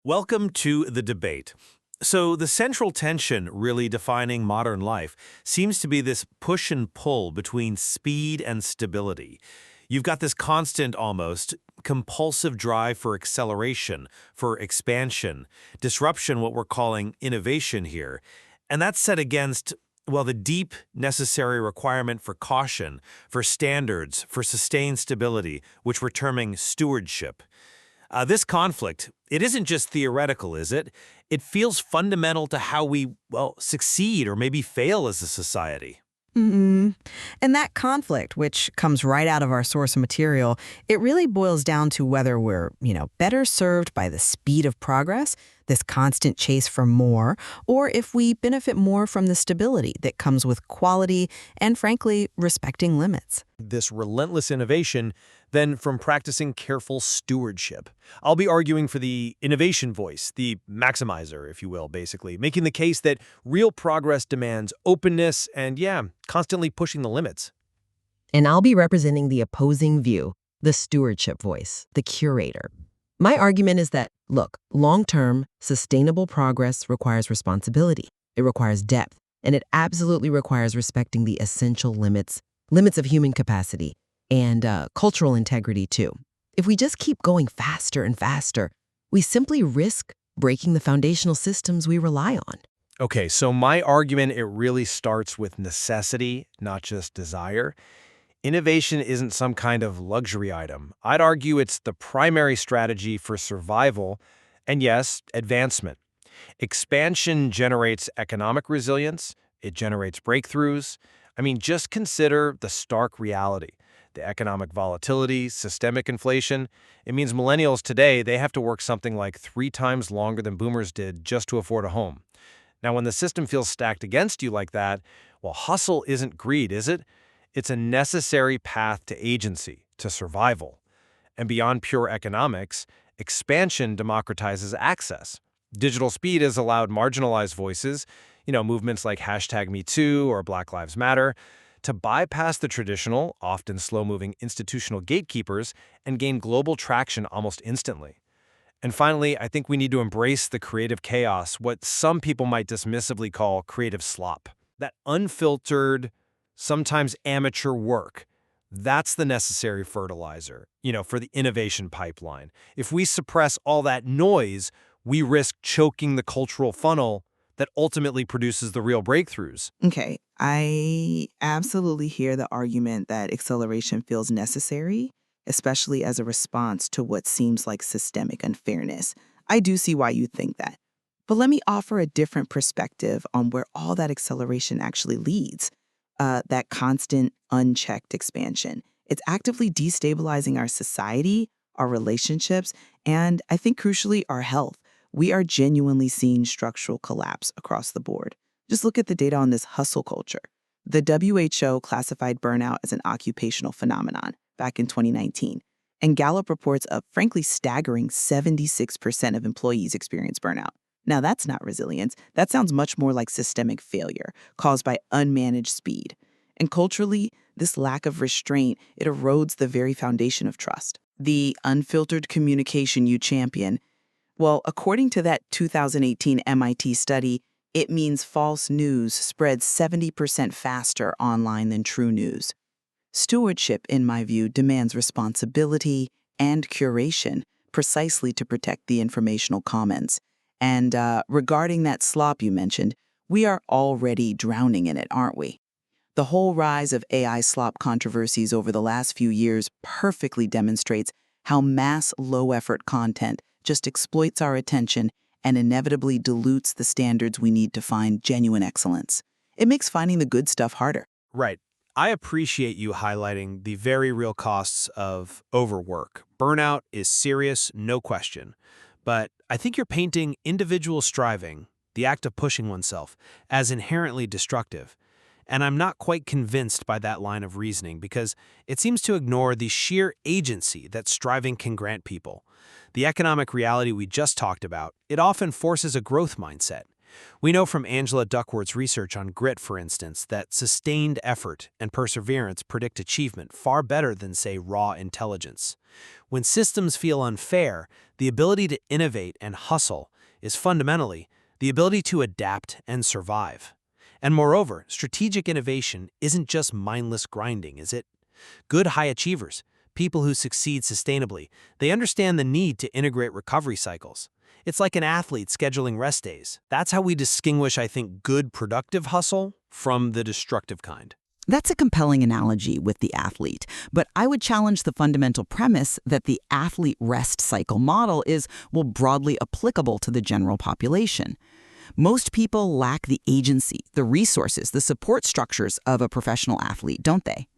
Welcome to the debate. So, the central tension really defining modern life seems to be this push and pull between speed and stability. You've got this constant, almost compulsive drive for acceleration, for expansion, disruption, what we're calling innovation here. And that's set against, well, the deep necessary requirement for caution, for standards, for sustained stability, which we're terming stewardship. This conflict, it isn't just theoretical, is it? It feels fundamental to how we, well, succeed or maybe fail as a society. Mm-mm. And that conflict, which comes right out of our source material, it really boils down to whether we're, better served by the speed of progress, this constant chase for more, or if we benefit more from the stability that comes with quality and, frankly, respecting limits. This relentless innovation than from practicing careful stewardship. I'll be arguing for the innovation voice, the maximizer, if you will, basically, making the case that real progress demands openness and, constantly pushing the limits. And I'll be representing the opposing view, the stewardship voice, the curator. My argument is that, look, long-term, sustainable progress requires responsibility. It requires depth, and it absolutely requires respecting the essential limits of human capacity, and cultural integrity, too. If we just keep going faster and faster, we simply risk breaking the foundational systems we rely on. Okay, so my argument, it really starts with necessity, not just desire. Innovation isn't some kind of luxury item. I'd argue it's the primary strategy for survival and, yes, advancement. Expansion generates economic resilience. It generates breakthroughs. I mean, just consider the stark reality. The economic volatility, systemic inflation. It means millennials today, they have to work something like 3 times longer than boomers did just to afford a home. Now, when the system feels stacked against you like that, well, hustle isn't greed, is it? It's a necessary path to agency, to survival. And beyond pure economics, expansion democratizes access. Digital speed has allowed marginalized voices, movements like #MeToo or Black Lives Matter, to bypass the traditional, often slow-moving institutional gatekeepers and gain global traction almost instantly. And finally, I think we need to embrace the creative chaos, what some people might dismissively call creative slop. That unfiltered, sometimes amateur work, that's the necessary fertilizer, for the innovation pipeline. If we suppress all that noise, we risk choking the cultural funnel that ultimately produces the real breakthroughs. Okay, I absolutely hear the argument that acceleration feels necessary, especially as a response to what seems like systemic unfairness. I do see why you think that. But let me offer a different perspective on where all that acceleration actually leads. That constant, unchecked expansion. It's actively destabilizing our society, our relationships, and I think crucially, our health. We are genuinely seeing structural collapse across the board. Just look at the data on this hustle culture. The WHO classified burnout as an occupational phenomenon back in 2019, and Gallup reports a frankly staggering 76% of employees experience burnout. Now, that's not resilience. That sounds much more like systemic failure caused by unmanaged speed. And culturally, this lack of restraint, it erodes the very foundation of trust. The unfiltered communication you champion, well, according to that 2018 MIT study, it means false news spreads 70% faster online than true news. Stewardship, in my view, demands responsibility and curation precisely to protect the informational commons. And regarding that slop you mentioned, we are already drowning in it, aren't we? The whole rise of AI slop controversies over the last few years perfectly demonstrates how mass low-effort content just exploits our attention and inevitably dilutes the standards we need to find genuine excellence. It makes finding the good stuff harder. Right. I appreciate you highlighting the very real costs of overwork. Burnout is serious, no question. But I think you're painting individual striving, the act of pushing oneself, as inherently destructive. And I'm not quite convinced by that line of reasoning because it seems to ignore the sheer agency that striving can grant people. The economic reality we just talked about, it often forces a growth mindset. We know from Angela Duckworth's research on grit, for instance, that sustained effort and perseverance predict achievement far better than, say, raw intelligence. When systems feel unfair, the ability to innovate and hustle is fundamentally the ability to adapt and survive. And moreover, strategic innovation isn't just mindless grinding, is it? Good high achievers, people who succeed sustainably, they understand the need to integrate recovery cycles. It's like an athlete scheduling rest days. That's how we distinguish, I think, good productive hustle from the destructive kind. That's a compelling analogy with the athlete, but I would challenge the fundamental premise that the athlete rest cycle model is, well, broadly applicable to the general population. Most people lack the agency, the resources, the support structures of a professional athlete, don't they?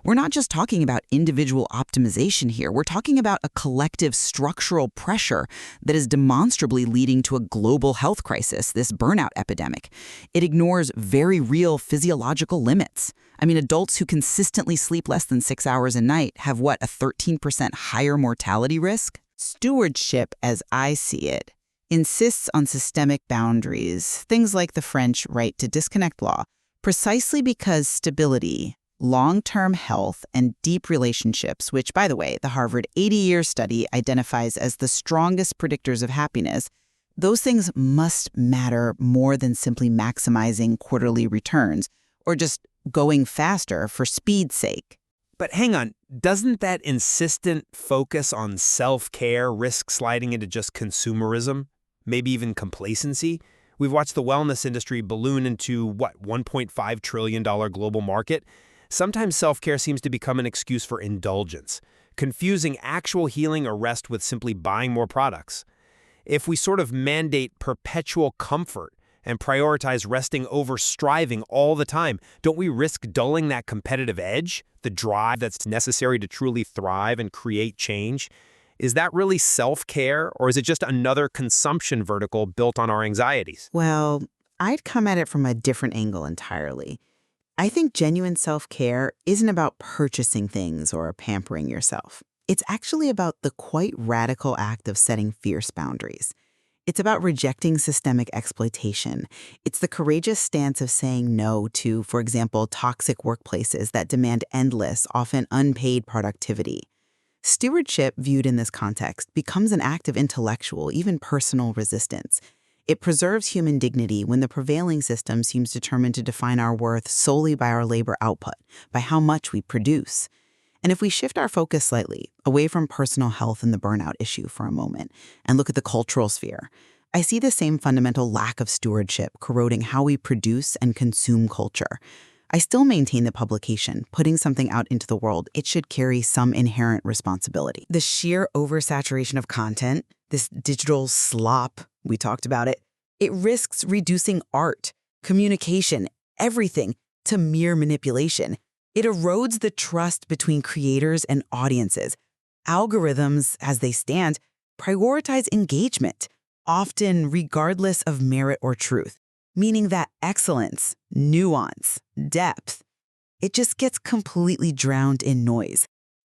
We're not just talking about individual optimization here. We're talking about a collective structural pressure that is demonstrably leading to a global health crisis, this burnout epidemic. It ignores very real physiological limits. I mean, adults who consistently sleep less than 6 hours a night have, what, a 13% higher mortality risk? Stewardship, as I see it, insists on systemic boundaries, things like the French right to disconnect law, precisely because stability, long-term health, and deep relationships, which, by the way, the Harvard 80-year study identifies as the strongest predictors of happiness, those things must matter more than simply maximizing quarterly returns or just going faster for speed's sake. But hang on, doesn't that insistent focus on self-care risk sliding into just consumerism, maybe even complacency? We've watched the wellness industry balloon into, what, $1.5 trillion global market? Sometimes self-care seems to become an excuse for indulgence, confusing actual healing or rest with simply buying more products. If we sort of mandate perpetual comfort and prioritize resting over striving all the time, don't we risk dulling that competitive edge, the drive that's necessary to truly thrive and create change? Is that really self-care, or is it just another consumption vertical built on our anxieties? Well, I'd come at it from a different angle entirely. I think genuine self-care isn't about purchasing things or pampering yourself. It's actually about the quite radical act of setting fierce boundaries. It's about rejecting systemic exploitation. It's the courageous stance of saying no to, for example, toxic workplaces that demand endless, often unpaid productivity. Stewardship, viewed in this context, becomes an act of intellectual, even personal resistance. It preserves human dignity when the prevailing system seems determined to define our worth solely by our labor output, by how much we produce. And if we shift our focus slightly, away from personal health and the burnout issue for a moment, and look at the cultural sphere, I see the same fundamental lack of stewardship corroding how we produce and consume culture. I still maintain that publication, putting something out into the world, it should carry some inherent responsibility. The sheer oversaturation of content, this digital slop, we talked about it, it risks reducing art, communication, everything to mere manipulation. It erodes the trust between creators and audiences. Algorithms, as they stand, prioritize engagement, often regardless of merit or truth, meaning that excellence, nuance, depth, it just gets completely drowned in noise.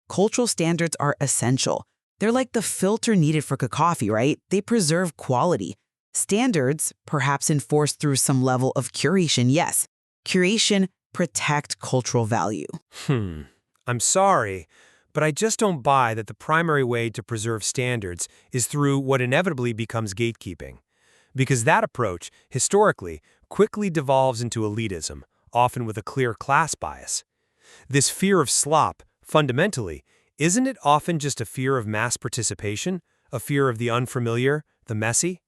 Cultural standards are essential. They're like the filter needed for coffee, right? They preserve quality. Standards, perhaps enforced through some level of curation, yes. Curation protect cultural value. I'm sorry, but I just don't buy that the primary way to preserve standards is through what inevitably becomes gatekeeping. Because that approach, historically, quickly devolves into elitism, often with a clear class bias. This fear of slop, fundamentally, isn't it often just a fear of mass participation, a fear of the unfamiliar, the messy?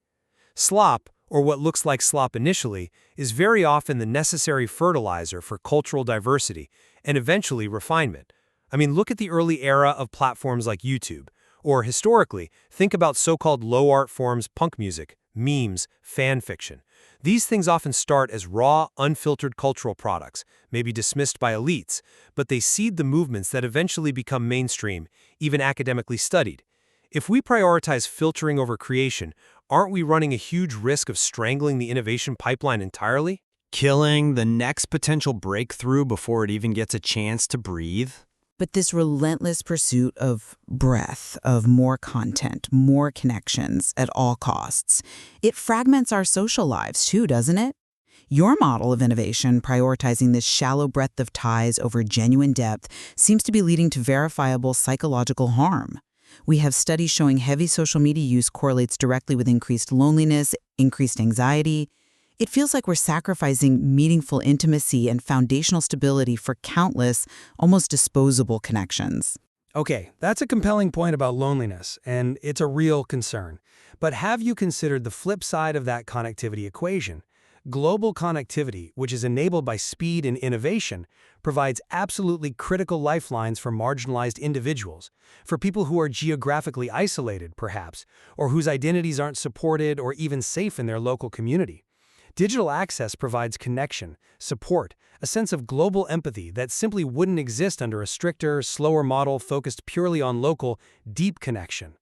Slop, or what looks like slop initially, is very often the necessary fertilizer for cultural diversity and eventually refinement. I mean, look at the early era of platforms like YouTube. Or historically, think about so-called low art forms, punk music, memes, fan fiction. These things often start as raw, unfiltered cultural products, maybe dismissed by elites, but they seed the movements that eventually become mainstream, even academically studied. If we prioritize filtering over creation, aren't we running a huge risk of strangling the innovation pipeline entirely? Killing the next potential breakthrough before it even gets a chance to breathe? But this relentless pursuit of breadth, of more content, more connections at all costs, it fragments our social lives too, doesn't it? Your model of innovation, prioritizing this shallow breadth of ties over genuine depth, seems to be leading to verifiable psychological harm. We have studies showing heavy social media use correlates directly with increased loneliness, increased anxiety. It feels like we're sacrificing meaningful intimacy and foundational stability for countless, almost disposable connections. Okay, that's a compelling point about loneliness, and it's a real concern. But have you considered the flip side of that connectivity equation? Global connectivity, which is enabled by speed and innovation, provides absolutely critical lifelines for marginalized individuals, for people who are geographically isolated, perhaps, or whose identities aren't supported or even safe in their local community. Digital access provides connection, support, a sense of global empathy that simply wouldn't exist under a stricter, slower model focused purely on local, deep connection.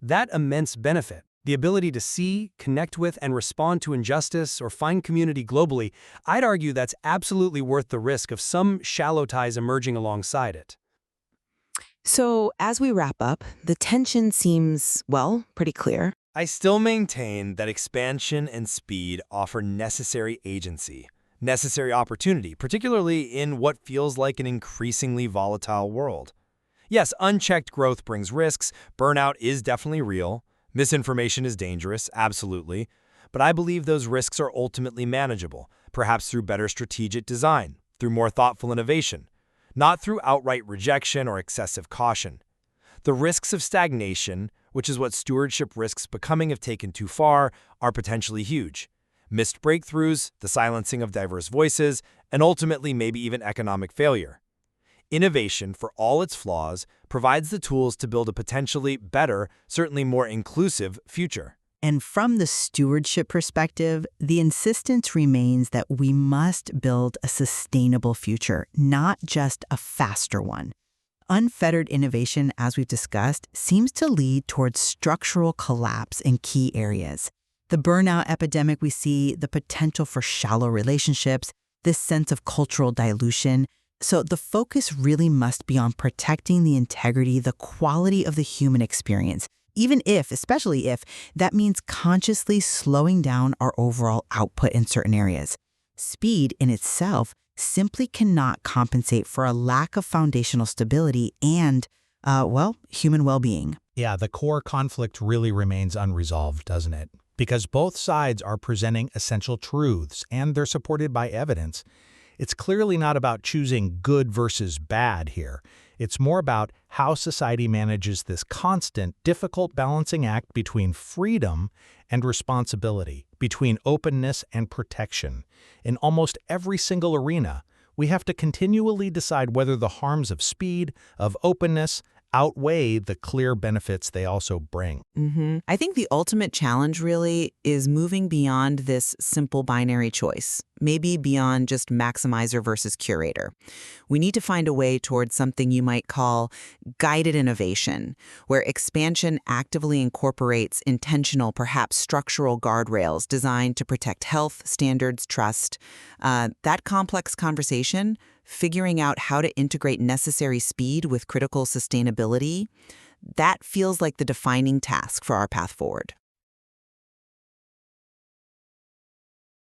That immense benefit, the ability to see, connect with, and respond to injustice or find community globally, I'd argue that's absolutely worth the risk of some shallow ties emerging alongside it. So, as we wrap up, the tension seems, well, pretty clear. I still maintain that expansion and speed offer necessary agency, necessary opportunity, particularly in what feels like an increasingly volatile world. Yes, unchecked growth brings risks, burnout is definitely real, misinformation is dangerous, absolutely, but I believe those risks are ultimately manageable, perhaps through better strategic design, through more thoughtful innovation, not through outright rejection or excessive caution. The risks of stagnation, which is what stewardship risks becoming if taken too far, are potentially huge. Missed breakthroughs, the silencing of diverse voices, and ultimately maybe even economic failure. Innovation, for all its flaws, provides the tools to build a potentially better, certainly more inclusive future. And from the stewardship perspective, the insistence remains that we must build a sustainable future, not just a faster one. Unfettered innovation, as we've discussed, seems to lead towards structural collapse in key areas. The burnout epidemic we see, the potential for shallow relationships, this sense of cultural dilution. So the focus really must be on protecting the integrity, the quality of the human experience, even if, especially if, that means consciously slowing down our overall output in certain areas. Speed in itself simply cannot compensate for a lack of foundational stability and, human well-being. Yeah, the core conflict really remains unresolved, doesn't it? Because both sides are presenting essential truths and they're supported by evidence. It's clearly not about choosing good versus bad here. It's more about how society manages this constant, difficult balancing act between freedom and responsibility, between openness and protection. In almost every single arena, we have to continually decide whether the harms of speed, of openness, outweigh the clear benefits they also bring. I think the ultimate challenge really is moving beyond this simple binary choice, maybe beyond just maximizer versus curator. We need to find a way towards something you might call guided innovation, where expansion actively incorporates intentional, perhaps structural guardrails designed to protect health, standards, trust. That complex conversation, figuring out how to integrate necessary speed with critical sustainability, that feels like the defining task for our path forward.